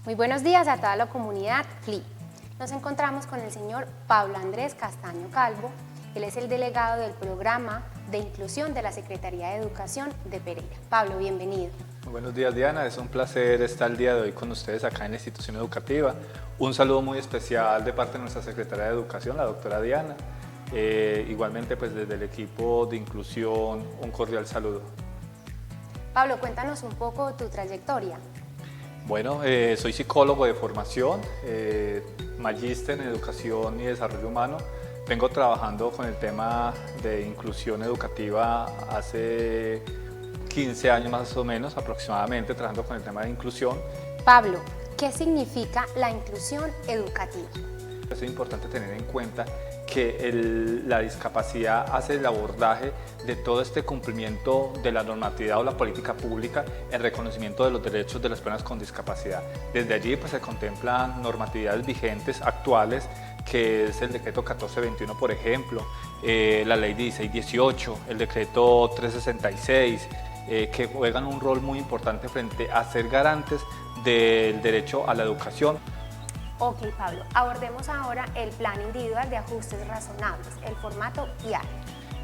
Muy buenos días a toda la comunidad FLI. Nos encontramos con el señor Pablo Andrés Castaño Calvo. Él es el delegado del programa de inclusión de la Secretaría de Educación de Pereira. Pablo, bienvenido. Muy buenos días, Diana. Es un placer estar el día de hoy con ustedes acá en la institución educativa. Un saludo muy especial de parte de nuestra secretaria de Educación, la doctora Diana. Igualmente, pues desde el equipo de inclusión, un cordial saludo. Pablo, cuéntanos un poco tu trayectoria. Bueno, soy psicólogo de formación, magíster en Educación y Desarrollo Humano. Vengo trabajando con el tema de inclusión educativa hace 15 años más o menos, aproximadamente, trabajando con el tema de inclusión. Pablo, ¿qué significa la inclusión educativa? Es importante tener en cuenta que la discapacidad hace el abordaje de todo este cumplimiento de la normatividad o la política pública en reconocimiento de los derechos de las personas con discapacidad. Desde allí pues, se contemplan normatividades vigentes actuales, que es el decreto 1421, por ejemplo, la ley 1618, el decreto 366, que juegan un rol muy importante frente a ser garantes del derecho a la educación. Ok, Pablo, abordemos ahora el Plan Individual de Ajustes Razonables, el formato PIAR.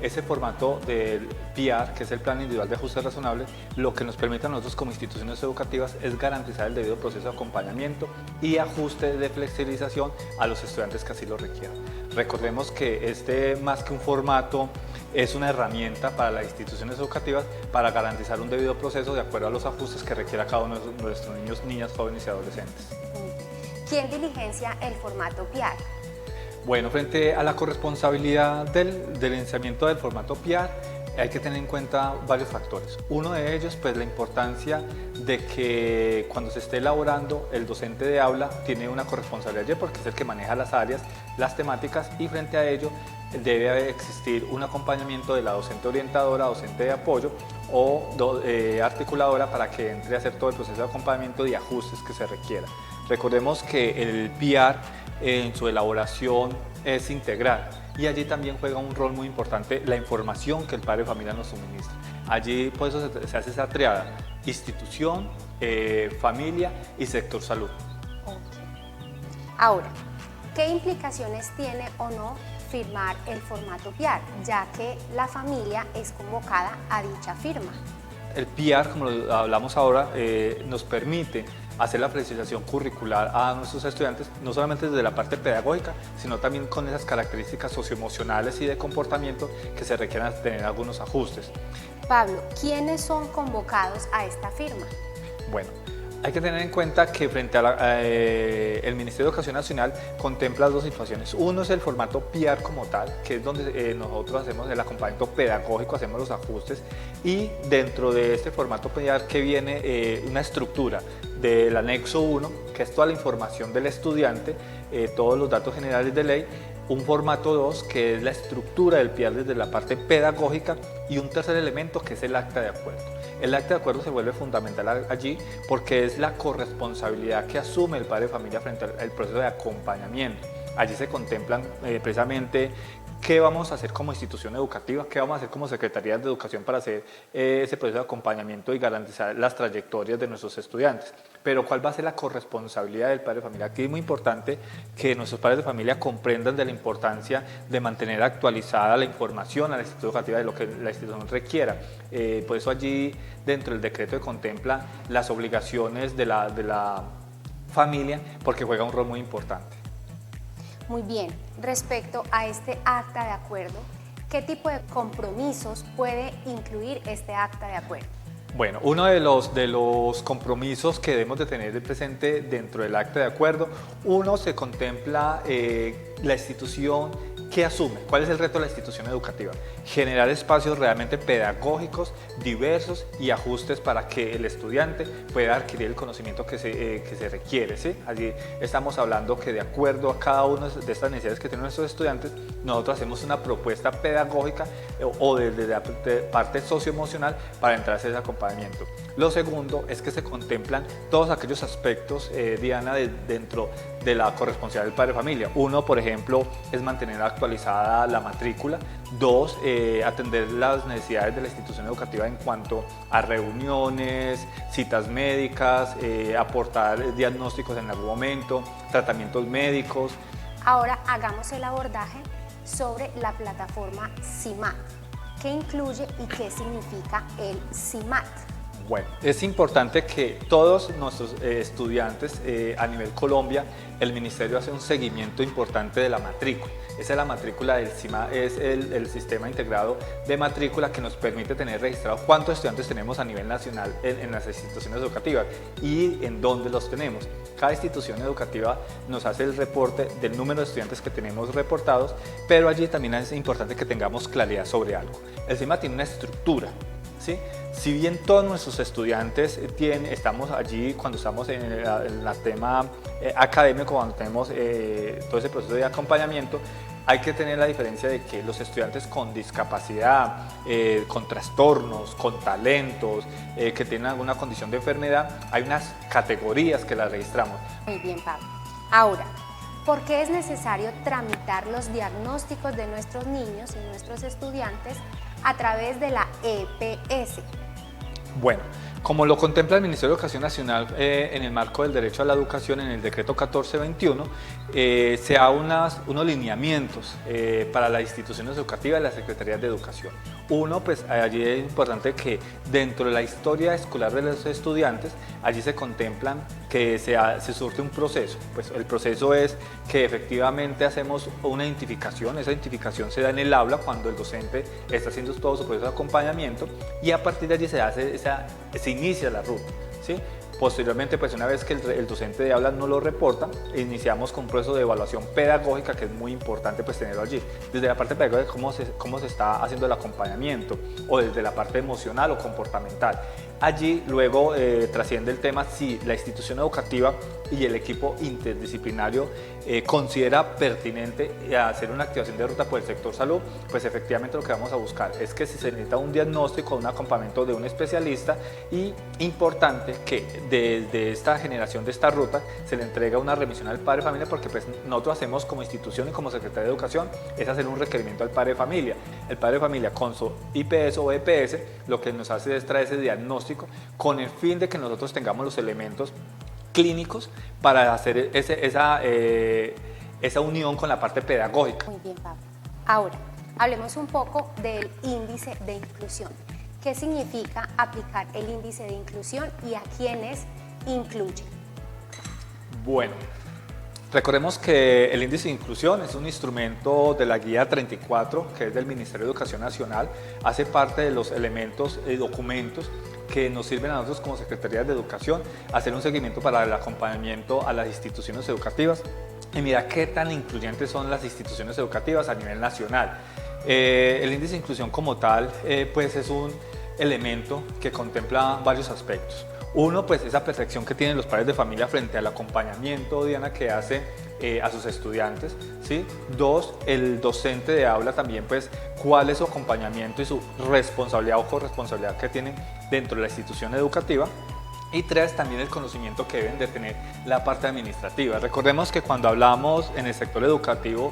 Ese formato del PIAR, que es el Plan Individual de Ajustes Razonables, lo que nos permite a nosotros como instituciones educativas es garantizar el debido proceso de acompañamiento y ajuste de flexibilización a los estudiantes que así lo requieran. Recordemos que más que un formato, es una herramienta para las instituciones educativas para garantizar un debido proceso de acuerdo a los ajustes que requiera cada uno de nuestros niños, niñas, jóvenes y adolescentes. ¿Quién diligencia el formato PIAR? Bueno, frente a la corresponsabilidad del licenciamiento del formato PIAR, hay que tener en cuenta varios factores. Uno de ellos, pues la importancia de que cuando se esté elaborando, el docente de aula tiene una corresponsabilidad porque es el que maneja las áreas, las temáticas, y frente a ello debe existir un acompañamiento de la docente orientadora, docente de apoyo o articuladora para que entre a hacer todo el proceso de acompañamiento y ajustes que se requiera. Recordemos que el PIAR en su elaboración es integral y allí también juega un rol muy importante la información que el padre de familia nos suministra. Allí por eso se hace esa triada: institución, familia y sector salud. Okay. Ahora, ¿qué implicaciones tiene o no firmar el formato PIAR, ya que la familia es convocada a dicha firma? El PIAR, como lo hablamos ahora, nos permite hacer la precisización curricular a nuestros estudiantes, no solamente desde la parte pedagógica, sino también con esas características socioemocionales y de comportamiento que se requieran tener algunos ajustes. Pablo, ¿quiénes son convocados a esta firma? Bueno, hay que tener en cuenta que frente a el Ministerio de Educación Nacional contempla dos situaciones. Uno es el formato PIAR como tal, que es donde nosotros hacemos el acompañamiento pedagógico, hacemos los ajustes, y dentro de este formato PIAR que viene una estructura del anexo 1, que es toda la información del estudiante, todos los datos generales de ley, un formato 2, que es la estructura del PIAR desde la parte pedagógica, y un tercer elemento que es el acta de acuerdo. El acta de acuerdo se vuelve fundamental allí porque es la corresponsabilidad que asume el padre de familia frente al proceso de acompañamiento. Allí se contemplan precisamente qué vamos a hacer como institución educativa, qué vamos a hacer como Secretaría de Educación para hacer ese proceso de acompañamiento y garantizar las trayectorias de nuestros estudiantes. Pero cuál va a ser la corresponsabilidad del padre de familia. Aquí es muy importante que nuestros padres de familia comprendan de la importancia de mantener actualizada la información a la institución educativa de lo que la institución requiera. Por eso allí dentro del decreto se contempla las obligaciones de la familia, porque juega un rol muy importante. Muy bien, respecto a este acta de acuerdo, ¿qué tipo de compromisos puede incluir este acta de acuerdo? Bueno, uno de los compromisos que debemos de tener presente dentro del acta de acuerdo, uno se contempla la institución que asume. ¿Cuál es el reto de la institución educativa? Generar espacios realmente pedagógicos, diversos y ajustes para que el estudiante pueda adquirir el conocimiento que se requiere, ¿sí? Allí estamos hablando que de acuerdo a cada una de estas necesidades que tienen nuestros estudiantes, nosotros hacemos una propuesta pedagógica o desde la parte socioemocional para entrar a ese acompañamiento. Lo segundo es que se contemplan todos aquellos aspectos, Diana, dentro de la corresponsabilidad del padre de familia. Uno, por ejemplo, es mantener actualizada la matrícula. Dos, atender las necesidades de la institución educativa en cuanto a reuniones, citas médicas, aportar diagnósticos en algún momento, tratamientos médicos. Ahora hagamos el abordaje sobre la plataforma CIMAT. ¿Qué incluye y qué significa el CIMAT? Bueno, es importante que todos nuestros estudiantes a nivel Colombia, el Ministerio hace un seguimiento importante de la matrícula. Esa es la matrícula del CIMAT, es el sistema integrado de matrícula que nos permite tener registrado cuántos estudiantes tenemos a nivel nacional en las instituciones educativas y en dónde los tenemos. Cada institución educativa nos hace el reporte del número de estudiantes que tenemos reportados, pero allí también es importante que tengamos claridad sobre algo. El CIMAT tiene una estructura, ¿sí? Si bien todos nuestros estudiantes estamos allí cuando estamos en el tema académico, cuando tenemos todo ese proceso de acompañamiento, hay que tener la diferencia de que los estudiantes con discapacidad, con trastornos, con talentos, que tienen alguna condición de enfermedad, hay unas categorías que las registramos. Muy bien, Pablo. Ahora, ¿por qué es necesario tramitar los diagnósticos de nuestros niños y nuestros estudiantes a través de la EPS? Bueno, como lo contempla el Ministerio de Educación Nacional en el marco del derecho a la educación, en el decreto 1421, se da unos lineamientos para las instituciones educativas y las secretarías de educación. Uno, pues allí es importante que dentro de la historia escolar de los estudiantes, allí se contemplan que se surte un proceso. Pues el proceso es que efectivamente hacemos una identificación, esa identificación se da en el aula cuando el docente está haciendo todo su proceso de acompañamiento y a partir de allí se inicia la ruta, ¿sí? Posteriormente, pues una vez que el docente de aula no lo reporta, iniciamos con un proceso de evaluación pedagógica que es muy importante pues tenerlo allí. Desde la parte pedagógica, cómo se está haciendo el acompañamiento, o desde la parte emocional o comportamental. Allí luego trasciende el tema si la institución educativa y el equipo interdisciplinario considera pertinente hacer una activación de ruta por el sector salud, pues efectivamente lo que vamos a buscar es que si se necesita un diagnóstico, un acompañamiento de un especialista, y importante que desde esta generación de esta ruta se le entrega una remisión al padre de familia, porque pues nosotros hacemos como institución y como Secretaría de Educación es hacer un requerimiento al padre de familia. El padre de familia con su IPS o EPS lo que nos hace es traer ese diagnóstico con el fin de que nosotros tengamos los elementos clínicos para hacer esa unión con la parte pedagógica. Muy bien, Pablo. Ahora, hablemos un poco del índice de inclusión. ¿Qué significa aplicar el índice de inclusión y a quiénes incluye? Bueno, recordemos que el índice de inclusión es un instrumento de la guía 34, que es del Ministerio de Educación Nacional, hace parte de los elementos y documentos que nos sirven a nosotros como Secretarías de Educación, hacer un seguimiento para el acompañamiento a las instituciones educativas y mira qué tan incluyentes son las instituciones educativas a nivel nacional. El índice de inclusión como tal, pues es un elemento que contempla varios aspectos. Uno, pues esa percepción que tienen los padres de familia frente al acompañamiento, Diana, que hace a sus estudiantes, ¿sí? Dos, el docente de aula también, pues, cuál es su acompañamiento y su responsabilidad o corresponsabilidad que tienen dentro de la institución educativa. Y tres, también el conocimiento que deben de tener la parte administrativa. Recordemos que cuando hablamos en el sector educativo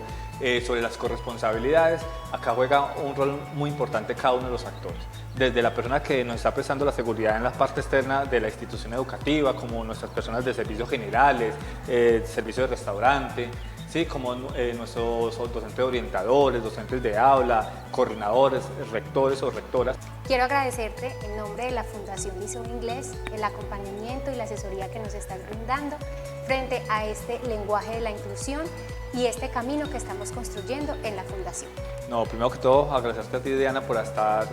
sobre las corresponsabilidades, acá juega un rol muy importante cada uno de los actores. Desde la persona que nos está prestando la seguridad en la parte externa de la institución educativa, como nuestras personas de servicios generales, servicios de restaurante, ¿sí? Como nuestros docentes orientadores, docentes de aula, coordinadores, rectores o rectoras. Quiero agradecerte en nombre de la Fundación Liceo Inglés el acompañamiento y la asesoría que nos estás brindando frente a este lenguaje de la inclusión y este camino que estamos construyendo en la Fundación. No, primero que todo, agradecerte a ti, Diana, por estar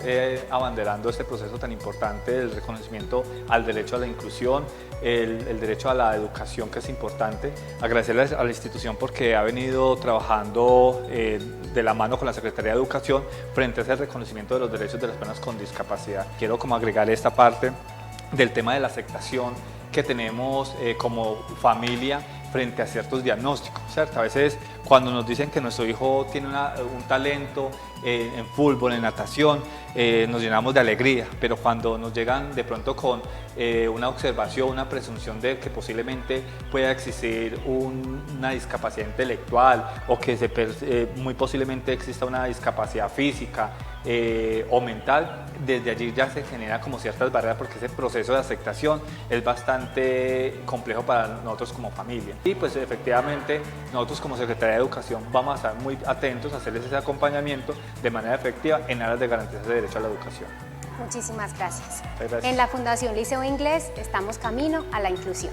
abanderando este proceso tan importante del reconocimiento al derecho a la inclusión, el derecho a la educación, que es importante. Agradecerle a la institución porque ha venido trabajando de la mano con la Secretaría de Educación frente a ese reconocimiento de los derechos de las personas con discapacidad. Quiero como agregar esta parte del tema de la aceptación que tenemos como familia frente a ciertos diagnósticos, ¿cierto? A veces cuando nos dicen que nuestro hijo tiene un talento en fútbol, en natación, nos llenamos de alegría, pero cuando nos llegan de pronto con una observación, una presunción de que posiblemente pueda existir una discapacidad intelectual o que muy posiblemente exista una discapacidad física o mental, desde allí ya se genera como ciertas barreras, porque ese proceso de aceptación es bastante complejo para nosotros como familia. Y pues efectivamente nosotros como Secretaría de Educación vamos a estar muy atentos a hacerles ese acompañamiento de manera efectiva en aras de garantizar el derecho a la educación. Muchísimas gracias. Gracias. En la Fundación Liceo Inglés estamos camino a la inclusión.